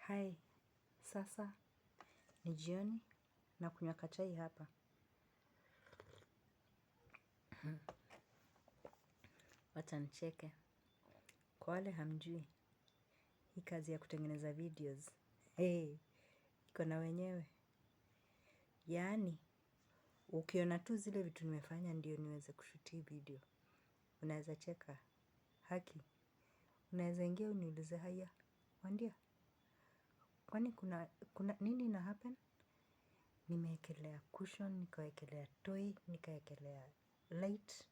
Hai, sasa ni jioni na kunywa kachai hapa. Wacha nicheke. Kwa wale hamjui, hii kazi ya kutengeneza videos. Iko na wenyewe. Yaani, ukiona tu zile vitu nimefanya ndio niweze kushuti video. Unaweza cheka. Haki. Unaweza ingia uniulize haya. Wandia. Kwani kuna nini ina happen? Nimeekelea cushion, nikawekelea toy, nikawekelea light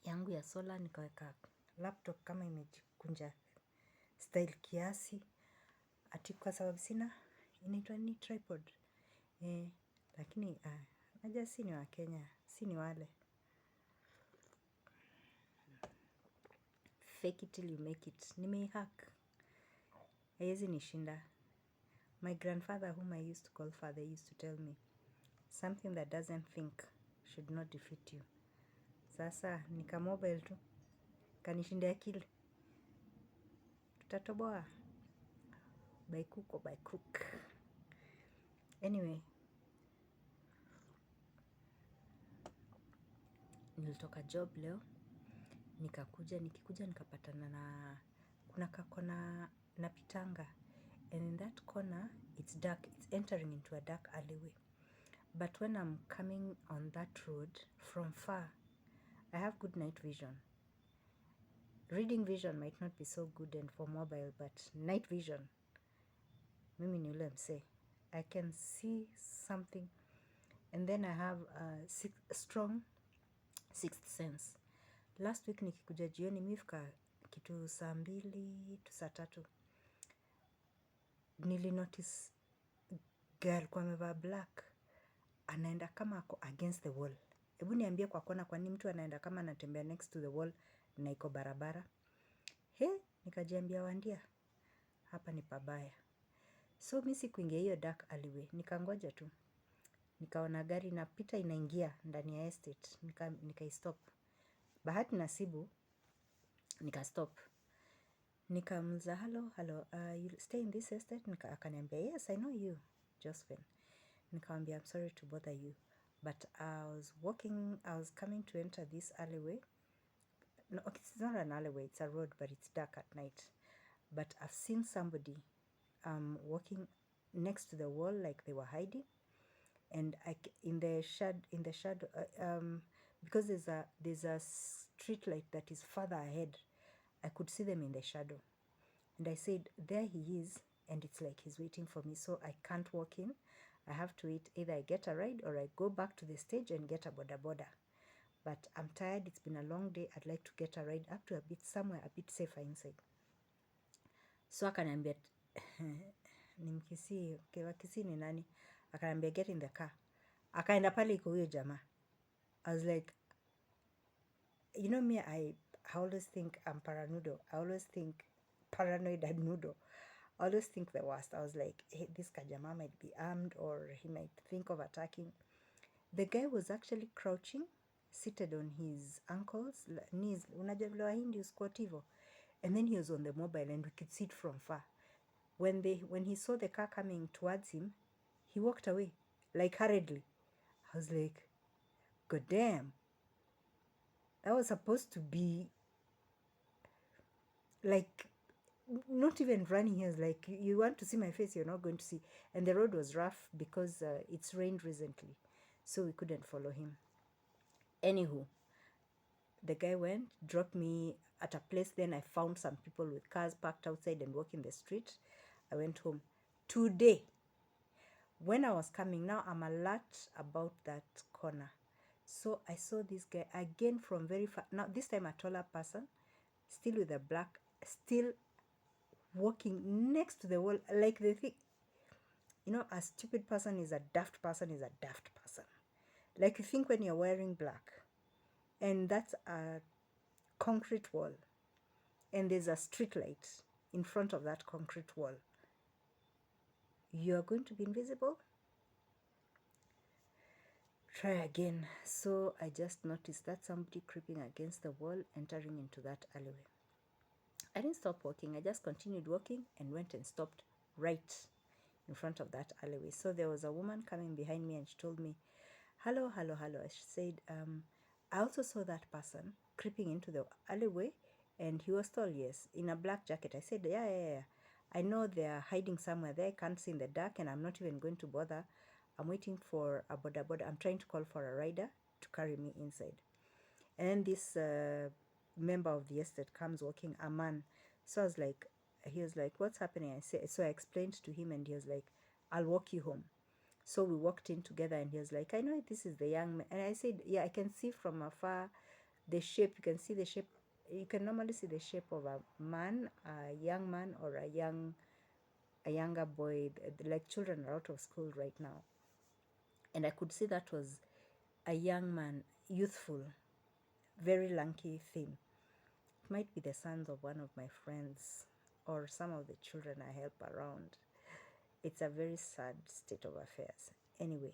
yangu ya solar, nikaweka laptop kama imejikunja style kiasi. Ati kwa sababu sina inaitwa ni tripod. Lakini najua si ni wa Kenya, si ni wale fake it till you make it. Nimeihack. Haiwezi nishinda. My grandfather, whom I used to call father, used to tell me something that doesn't think should not defeat you. Sasa nika mobile tu kanishinda akili. Tutatoboa by cook or by crook. Anyway, nilitoka job leo. Nikikuja nikapatana na kuna kakona napitanga, and in that corner it's dark, it's entering into a dark alleyway, but when I'm coming on that road from far, I have good night vision. Reading vision might not be so good and for mobile, but night vision, mimi ni ule msee, I can see something, and then I have a strong sixth sense. Last week nikikuja jioni mifika kitu saa 2 to saa 3. Nilinotice girl kwa amevaa black. Anaenda kama ako against the wall. Hebu niambie kwa kona kwani mtu anaenda kama anatembea next to the wall na iko barabara. Nikajiambia Wandia. Hapa ni pabaya. So mimi sikuingia hiyo dark alleyway. Nikangoja tu. Nikaona gari inapita inaingia ndani ya estate. Nikaistop. Bahati nasibu. Nikastop. Nikamuuliza hello, you stay in this estate? Akaniambia yes, I know you, Josephine. Nikamwambia I'm sorry to bother you, but I was coming to enter this alleyway. No, okay, it's not an alleyway, it's a road, but it's dark at night. But I've seen somebody walking next to the wall like they were hiding, and in the shadow, because there's a street light that is further ahead, I could see them in the shadow. And I said, there he is, and it's like he's waiting for me, so I can't walk in. I have to wait. Either I get a ride or I go back to the stage and get a boda. But I'm tired. It's been a long day. I'd like to get a ride up to somewhere a bit safer inside. So akaniambia, ni Mkisii, okay, Wakisii ni nani? Akaniambia, get in the car. Akaenda pale iko huyo jamaa. I was like, you know me, I always think I'm paranoid. I always think paranoid and noodle. I always think the worst. I was like, hey, this kajama might be armed or he might think of attacking. The guy was actually crouching, seated on his ankles, knees. Unajua vile Wahindi squat hivyo. And then he was on the mobile and we could see it from far. When he saw the car coming towards him, he walked away, like hurriedly. I was like, God damn. That was supposed to be like not even running. He was like, you want to see my face, you're not going to see. And the road was rough because it's rained recently, so we couldn't follow him. Anywho, the guy went, dropped me at a place. Then I found some people with cars parked outside and walking the street. I went home. Today, when I was coming, now I'm alert about that corner. So I saw this guy again from very far. Now this time a taller person, still with a black, still walking next to the wall, like they think, you know, a stupid person is a daft person is a daft person. Like you think when you're wearing black, and that's a concrete wall, and there's a street light in front of that concrete wall, you're going to be invisible? Try again. So I just noticed that somebody creeping against the wall, entering into that alleyway. I didn't stop walking. I just continued walking and went and stopped right in front of that alleyway. So there was a woman coming behind me and she told me, hello, hello, hello. She said, I also saw that person creeping into the alleyway and he was tall, yes, in a black jacket. I said, yeah, yeah, yeah. I know they're hiding somewhere there. I can't see in the dark and I'm not even going to bother. I'm waiting for a boda boda. I'm trying to call for a rider to carry me inside. And then this member of the estate comes walking, a man. So I was like, he was like, what's happening? So I explained to him and he was like, I'll walk you home. So we walked in together and he was like, I know this is the young man. And I said, yeah, I can see from afar the shape. You can see the shape. You can normally see the shape of a man, a young man, or a younger boy. Like children are out of school right now. And I could see that was a young man, youthful, very lanky, thin. It might be the sons of one of my friends or some of the children I help around. It's a very sad state of affairs. Anyway,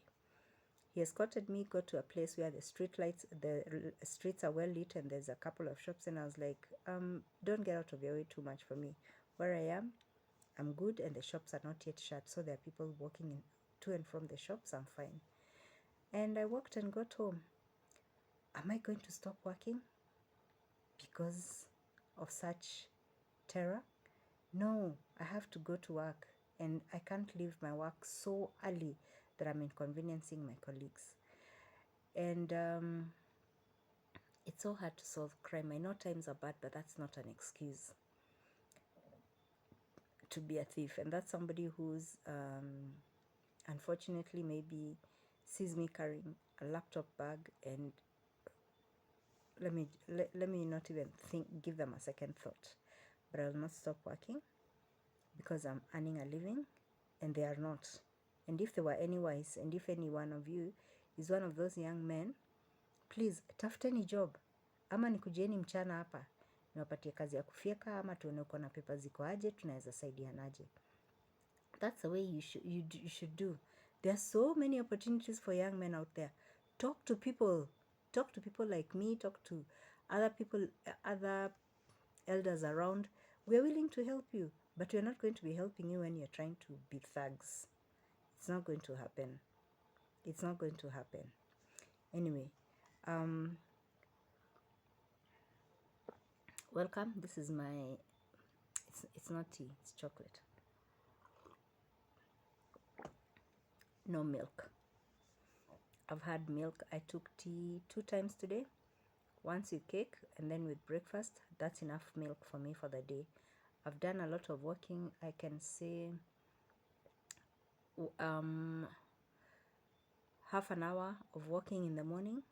he escorted me, got to a place where the streets are well lit and there's a couple of shops. And I was like, don't get out of your way too much for me. Where I am, I'm good and the shops are not yet shut. So there are people walking in to and from the shops. I'm fine. And I walked and got home. Am I going to stop working because of such terror? No, I have to go to work and I can't leave my work so early that I'm inconveniencing my colleagues. And it's so hard to solve crime. I know times are bad, but that's not an excuse to be a thief. And that's somebody who's unfortunately maybe sees me carrying a laptop bag and let me not even give them a second thought. But I'll not stop working because I'm earning a living and they are not. And if they were anywise, and if any one of you is one of those young men, please tafuteni job ama nikujeni mchana hapa niwapatie kazi ya kufyeka ama tuone uko na pepa ziko aje, tunaweza saidianaje. That's the way you should do. There are so many opportunities for young men out there. Talk to people like me, talk to other people, other elders around. We're willing to help you, but we're not going to be helping you when you're trying to be thugs. It's not going to happen. It's not going to happen. Anyway, welcome. This is my, it's not tea, it's chocolate. No milk. I've had milk. I took tea 2 times today. Once with cake and then with breakfast. That's enough milk for me for the day. I've done a lot of walking. I can say half an hour of walking in the morning.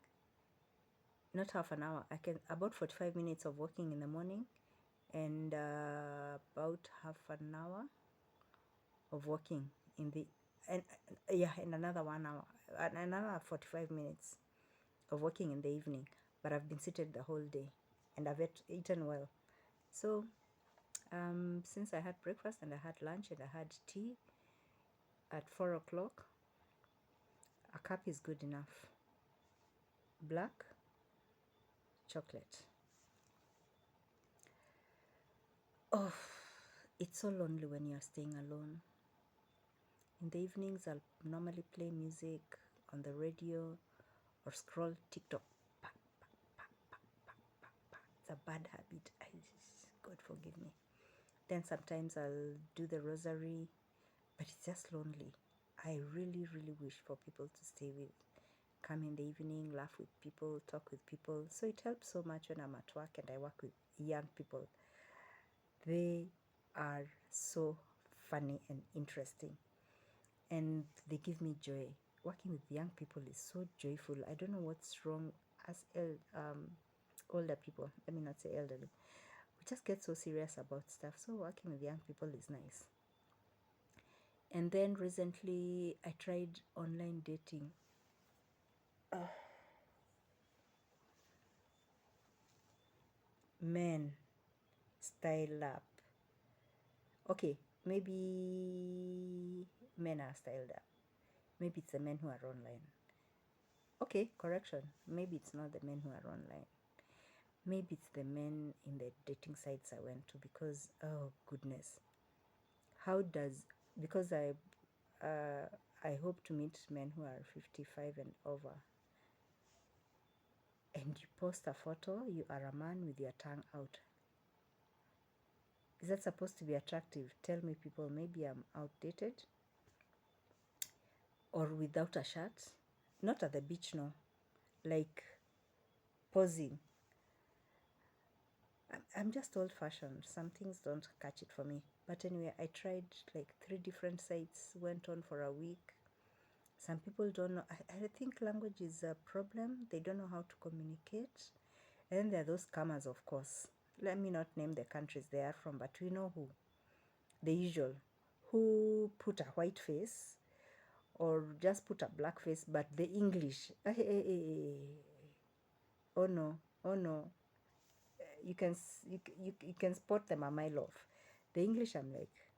Not half an hour. I can about 45 minutes of walking in the morning and about half an hour of walking in the in another 1 hour, another 45 minutes of walking in the evening. But I've been seated the whole day and I've eaten well. So since I had breakfast and I had lunch and I had tea at 4 o'clock, a cup is good enough. Black chocolate. Oh, it's so lonely when you're staying alone. In the evenings, I'll normally play music on the radio or scroll TikTok. It's a bad habit. God forgive me. Then sometimes I'll do the rosary, but it's just lonely. I really, really wish for people to stay with, come in the evening, laugh with people, talk with people. So it helps so much when I'm at work and I work with young people. They are so funny and interesting and they give me joy. Working with young people is so joyful. I don't know what's wrong as older people. Let me not say elderly. We just get so serious about stuff. So working with young people is nice. And then recently I tried online dating. Men, style up. Okay, maybe men are styled up. Maybe it's the men who are online. Okay, correction. Maybe it's not the men who are online. Maybe it's the men in the dating sites I went to, because oh goodness, how does, because I hope to meet men who are 55 and over, and you post a photo, you are a man with your tongue out. Is that supposed to be attractive? Tell me, people, maybe I'm outdated. Or without a shirt, not at the beach, no, like posing. I'm just old fashioned. Some things don't catch it for me. But anyway, I tried like 3 different sites, went on for a week. Some people don't know. I think language is a problem. They don't know how to communicate. And then there are those scammers, of course. Let me not name the countries they are from, but we know who. The usual. Who put a white face or just put a black face, but the English. Oh no, oh no. You can you can spot them a mile off. The English, I'm like,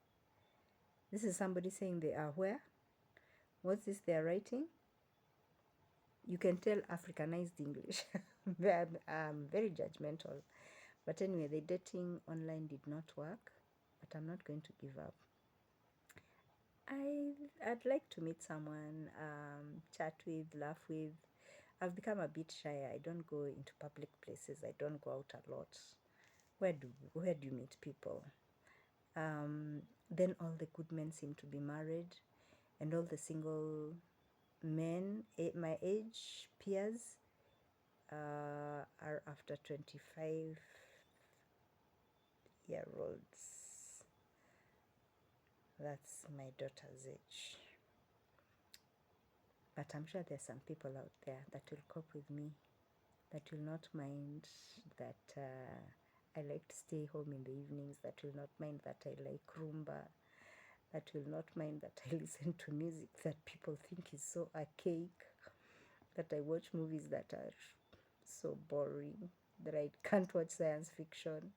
this is somebody saying they are where? What's this they're writing? You can tell Africanized English. I'm very judgmental. But anyway, the dating online did not work, but I'm not going to give up. I'd like to meet someone, chat with, laugh with. I've become a bit shy. I don't go into public places. I don't go out a lot. Where do you meet people? Then all the good men seem to be married, and all the single men my age peers are after 25-year-olds. That's my daughter's age. But I'm sure there's some people out there that will cope with me, that will not mind that I like to stay home in the evenings, that will not mind that I like rumba, that will not mind that I listen to music that people think is so archaic, that I watch movies that are so boring, that I can't watch science fiction.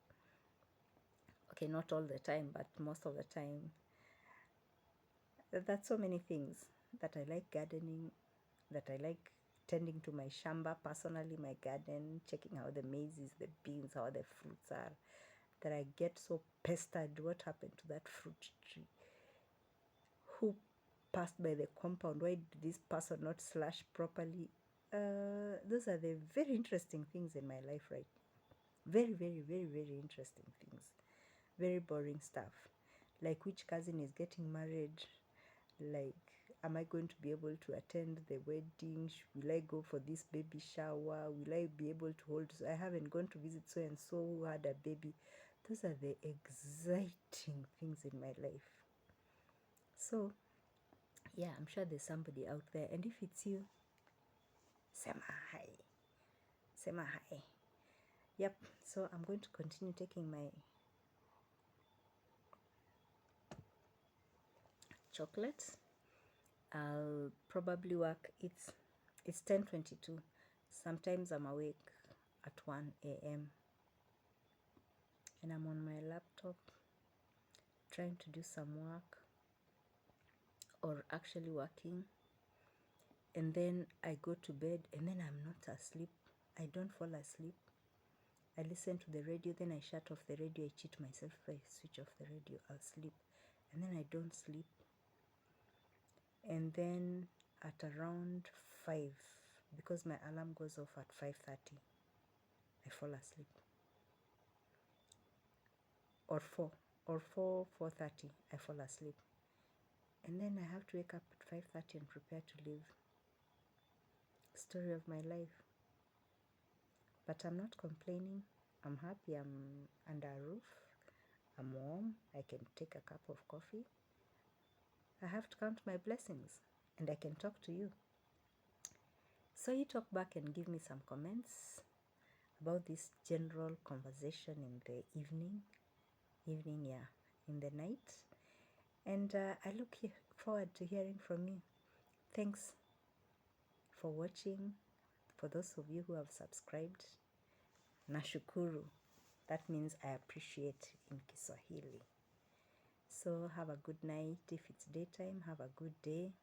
Okay, not all the time, but most of the time. That's so many things. That I like gardening, that I like tending to my shamba, personally my garden, checking how the maize is, the beans, how the fruits are, that I get so pestered. What happened to that fruit tree? Who passed by the compound? Why did this person not slash properly? Those are the very interesting things in my life, right? Very, very, very, very interesting things. Very boring stuff. Like which cousin is getting married? Like, am I going to be able to attend the wedding? Will I go for this baby shower? Will I be able to hold? I haven't gone to visit so and so who had a baby. Those are the exciting things in my life. So, yeah, I'm sure there's somebody out there. And if it's you, sema hi. Sema hi. Yep, so I'm going to continue taking my chocolates. I'll probably work. It's 10:22. Sometimes I'm awake at 1 a.m. and I'm on my laptop trying to do some work or actually working, and then I go to bed and then I'm not asleep. I don't fall asleep. I listen to the radio, then I shut off the radio. I cheat myself. If I switch off the radio, I'll sleep, and then I don't sleep. And then at around 5, because my alarm goes off at 5:30, I fall asleep. Or 4:30, I fall asleep. And then I have to wake up at 5:30 and prepare to leave. Story of my life. But I'm not complaining. I'm happy. I'm under a roof. I'm warm. I can take a cup of coffee. I have to count my blessings, and I can talk to you. So you talk back and give me some comments about this general conversation in the evening, yeah, in the night. And I look forward to hearing from you. Thanks for watching. For those of you who have subscribed, nashukuru. That means I appreciate in Kiswahili. So have a good night. If it's daytime, have a good day.